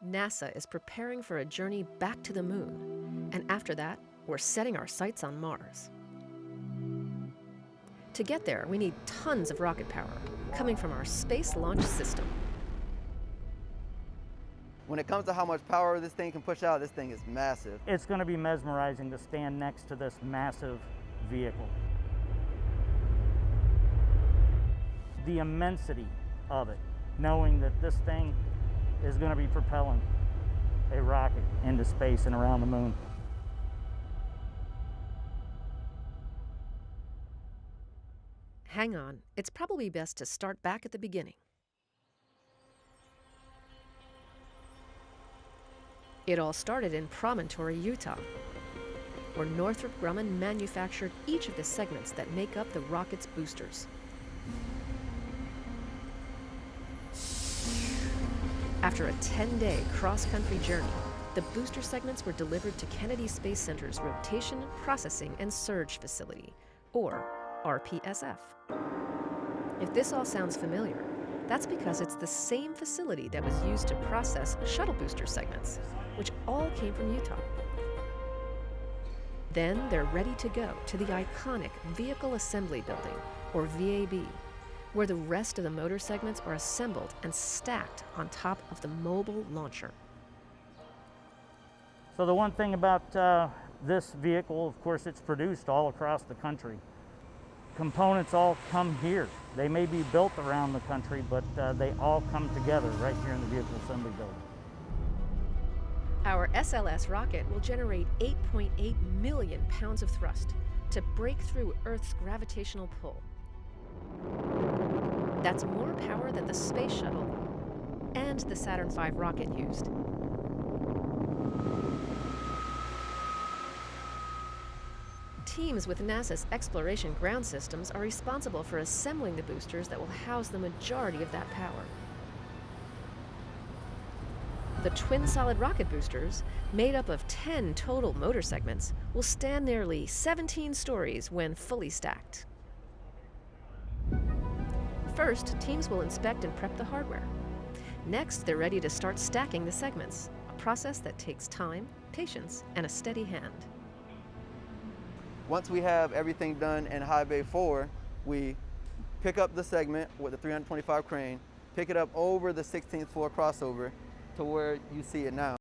NASA is preparing for a journey back to the moon, and after that, we're setting our sights on Mars. To get there, we need tons of rocket power coming from our Space Launch System. When it comes to how much power this thing can push out, this thing is massive. It's going to be mesmerizing to stand next to this massive vehicle. The immensity of it, knowing that this thing is going to be propelling a rocket into space and around the moon. Hang on, it's probably best to start back at the beginning. It all started in Promontory, Utah, where Northrop Grumman manufactured each of the segments that make up the rocket's boosters. After a 10-day cross-country journey, the booster segments were delivered to Kennedy Space Center's Rotation, Processing, and Surge Facility, or RPSF. If this all sounds familiar, that's because it's the same facility that was used to process shuttle booster segments, which all came from Utah. Then they're ready to go to the iconic Vehicle Assembly Building, or VAB, where the rest of the motor segments are assembled and stacked on top of the mobile launcher. So the one thing about this vehicle, of course, it's produced all across the country. Components all come here. They may be built around the country, but they all come together right here in the Vehicle Assembly Building. Our SLS rocket will generate 8.8 million pounds of thrust to break through Earth's gravitational pull. That's more power than the Space Shuttle and the Saturn V rocket used. Teams with NASA's Exploration Ground Systems are responsible for assembling the boosters that will house the majority of that power. The twin solid rocket boosters, made up of 10 total motor segments, will stand nearly 17 stories when fully stacked. First, teams will inspect and prep the hardware. Next, they're ready to start stacking the segments, a process that takes time, patience, and a steady hand. Once we have everything done in High Bay 4, we pick up the segment with the 325 crane, pick it up over the 16th floor crossover to where you see it now.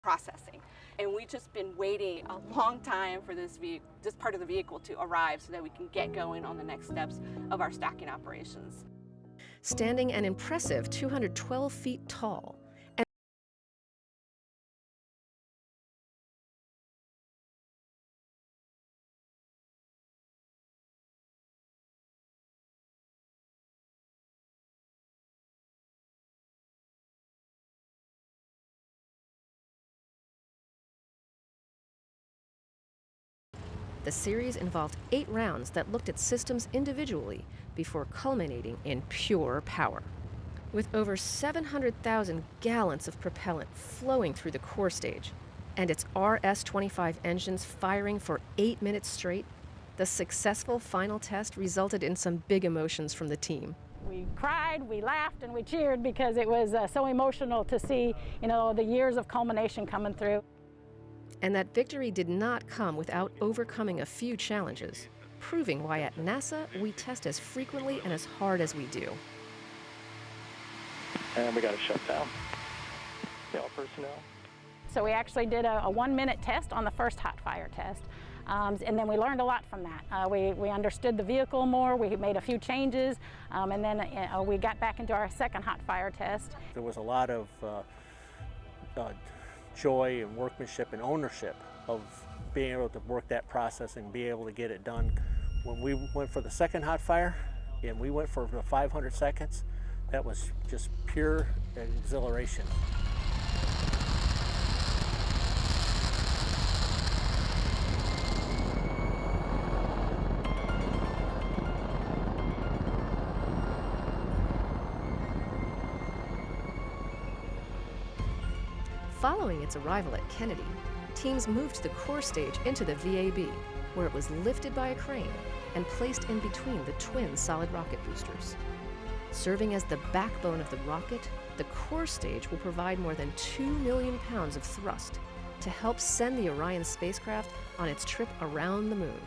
Processing, and we've just been waiting a long time for this part of the vehicle to arrive so that we can get going on the next steps of our stacking operations. Standing an impressive 212 feet tall, the series involved 8 rounds that looked at systems individually before culminating in pure power. With over 700,000 gallons of propellant flowing through the core stage and its RS-25 engines firing for 8 minutes straight, the successful final test resulted in some big emotions from the team. We cried, we laughed, and we cheered because it was so emotional to see, the years of culmination coming through. And that victory did not come without overcoming a few challenges, proving why at NASA we test as frequently and as hard as we do. And we got to shut down. All personnel. So we actually did a 1-minute test on the first hot fire test. And then we learned a lot from that. We understood the vehicle more, we made a few changes, and then we got back into our second hot fire test. There was a lot of joy and workmanship and ownership of being able to work that process and be able to get it done. When we went for the second hot fire and we went for the 500 seconds, that was just pure exhilaration. Following its arrival at Kennedy, teams moved the core stage into the VAB, where it was lifted by a crane and placed in between the twin solid rocket boosters. Serving as the backbone of the rocket, the core stage will provide more than 2 million pounds of thrust to help send the Orion spacecraft on its trip around the moon.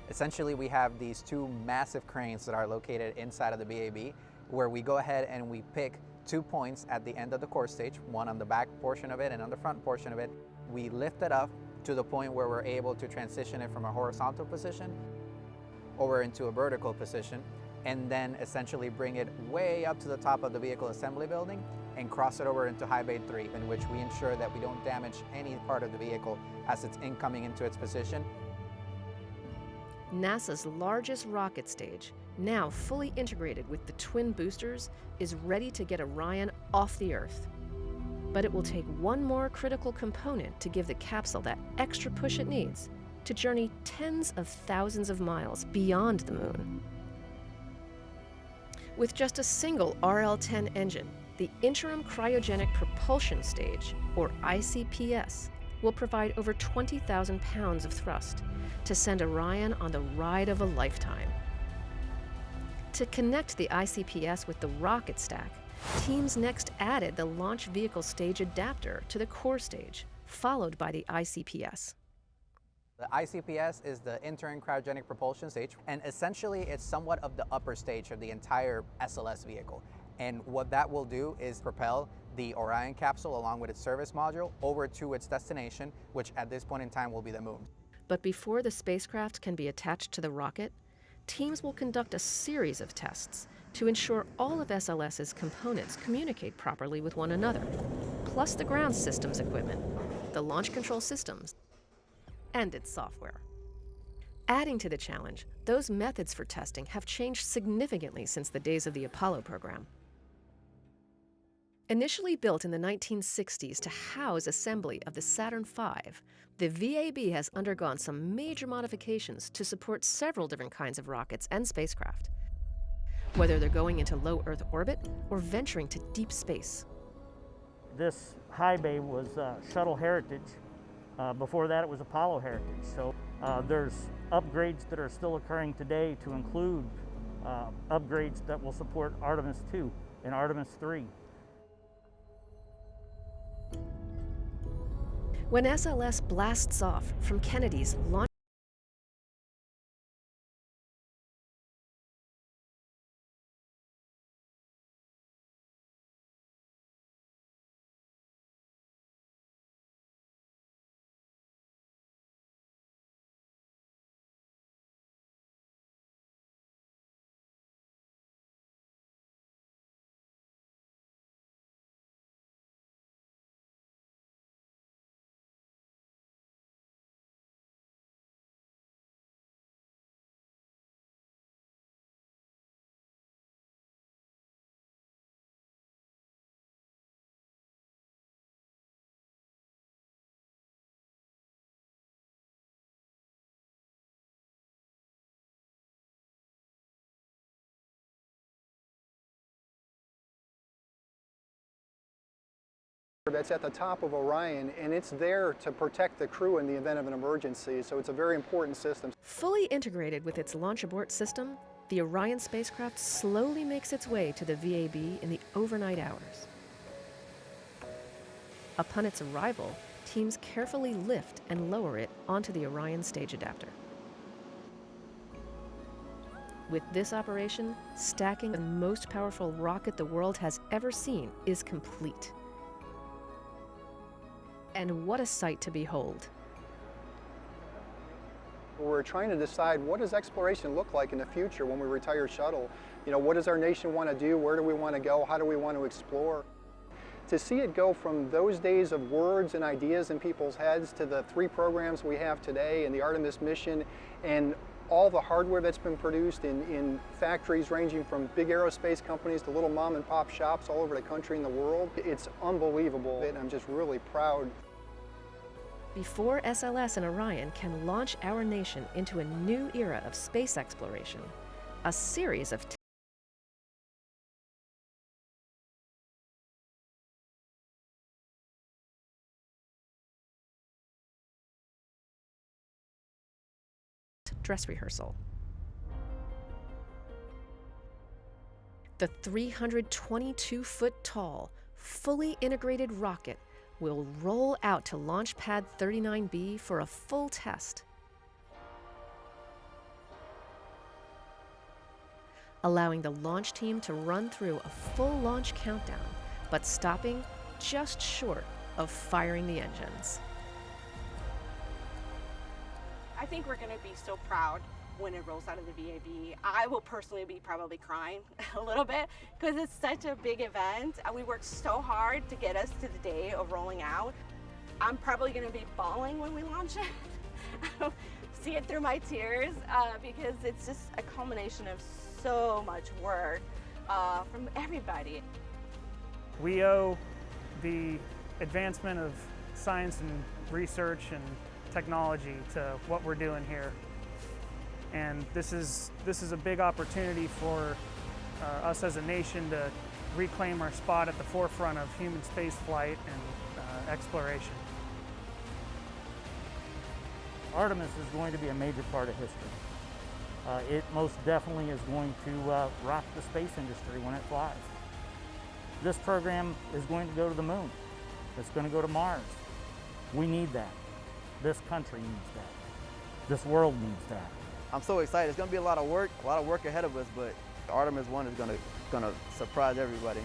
Essentially, we have these two massive cranes that are located inside of the VAB, where we go ahead and we pick 2 points at the end of the core stage, one on the back portion of it and on the front portion of it. We lift it up to the point where we're able to transition it from a horizontal position over into a vertical position, and then essentially bring it way up to the top of the vehicle assembly building and cross it over into high bay 3, in which we ensure that we don't damage any part of the vehicle as it's incoming into its position. NASA's largest rocket stage, now fully integrated with the twin boosters, is ready to get Orion off the Earth. But it will take one more critical component to give the capsule that extra push it needs to journey tens of thousands of miles beyond the moon. With just a single RL-10 engine, the Interim Cryogenic Propulsion Stage, or ICPS, will provide over 20,000 pounds of thrust to send Orion on the ride of a lifetime. To connect the ICPS with the rocket stack, teams next added the launch vehicle stage adapter to the core stage, followed by the ICPS. The ICPS is the Interim Cryogenic Propulsion Stage, and essentially it's somewhat of the upper stage of the entire SLS vehicle. And what that will do is propel the Orion capsule along with its service module over to its destination, which at this point in time will be the moon. But before the spacecraft can be attached to the rocket, teams will conduct a series of tests to ensure all of SLS's components communicate properly with one another, plus the ground systems equipment, the launch control systems, and its software. Adding to the challenge, those methods for testing have changed significantly since the days of the Apollo program. Initially built in the 1960s to house assembly of the Saturn V, the VAB has undergone some major modifications to support several different kinds of rockets and spacecraft, whether they're going into low Earth orbit or venturing to deep space. This high bay was Shuttle Heritage. Before that, it was Apollo Heritage. So there's upgrades that are still occurring today to include upgrades that will support Artemis 2 and Artemis 3. When SLS blasts off from Kennedy's launch That's at the top of Orion, and it's there to protect the crew in the event of an emergency, so it's a very important system. Fully integrated with its launch abort system, the Orion spacecraft slowly makes its way to the VAB in the overnight hours. Upon its arrival, teams carefully lift and lower it onto the Orion stage adapter. With this operation, stacking the most powerful rocket the world has ever seen is complete. And what a sight to behold. We're trying to decide, what does exploration look like in the future when we retire shuttle? You know, what does our nation want to do? Where do we want to go? How do we want to explore? To see it go from those days of words and ideas in people's heads to the 3 programs we have today and the Artemis mission and all the hardware that's been produced in factories ranging from big aerospace companies to little mom and pop shops all over the country and the world, it's unbelievable, and I'm just really proud. Before SLS and Orion can launch our nation into a new era of space exploration, a series of dress rehearsal. The 322-foot-tall, fully integrated rocket will roll out to Launch Pad 39B for a full test, allowing the launch team to run through a full launch countdown, but stopping just short of firing the engines. I think we're going to be so proud when it rolls out of the VAB. I will personally be probably crying a little bit because it's such a big event. We worked so hard to get us to the day of rolling out. I'm probably going to be bawling when we launch it. See it through my tears because it's just a culmination of so much work from everybody. We owe the advancement of science and research and technology to what we're doing here. And this is a big opportunity for us as a nation to reclaim our spot at the forefront of human space flight and exploration. Artemis is going to be a major part of history. It most definitely is going to rock the space industry when it flies. This program is going to go to the moon. It's going to go to Mars. We need that. This country needs that. This world needs that. I'm so excited. It's going to be a lot of work ahead of us, but Artemis 1 is going to surprise everybody.